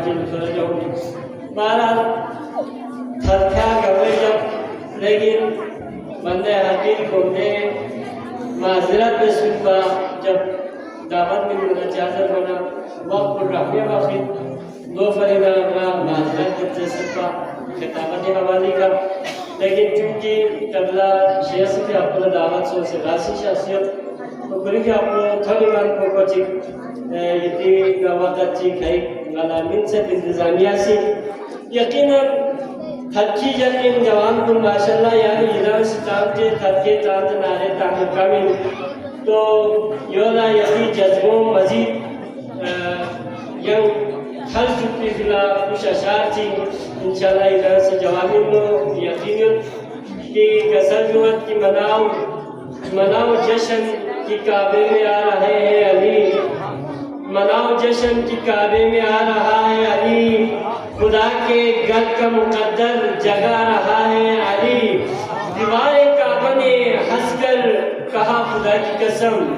عاجل فرجهم بہرحال تھرکھا گئے جب لیکن بندے حقیق کو نے معذرت میں سنبا جب دعوت میں مجھے اجازت ہونا وقت پر رحمی واقعی دو فریدہ اپنا معذرت کرتے سکتا خطابت حوالی کا لیکن چونکہ قبلہ شیعہ سے اپنا دعوت سے راسی شخصیت تو بری کہ آپ کو تھوڑی مان کو کچھ یہ گاوات اچھی کھائی غلامین سے انتظامیہ سے یقیناً تھکی جنین جوان کو ماشاءاللہ یعنی ایران ستام کے تھکے چاند نارے تعمیر کامل تو یولا یقین جذبوں مزید ہر چکی فلا کچھ اشعار تھی انشاءاللہ ایران سے جوانین کو یقیناً کہ غزل جوت کی مناؤ جشن کی کعبے میں آ رہے ہیں علی مناؤ جشن کی کعبے میں آ رہا ہے علی خدا کے گھر کا مقدر جگا رہا ہے علی دیوار کعبہ نے ہنس کر کہا خدا کی قسم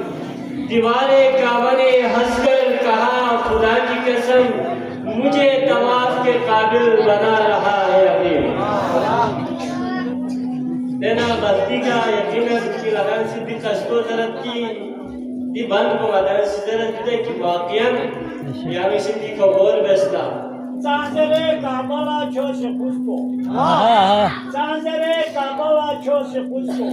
دیوار کعبہ نے ہنس کر کہا خدا کی قسم مجھے طواف کے قابل بنا رہا ہے علی دینا بستی کا یقیناً کی لگن سے بھی کشت و درد کی دی بند کو مدر سے درد دے کہ واقعاً یعنی سے بھی خبر بستا Zanzere kabala chose kusko. Zanzere kabala chose kusko.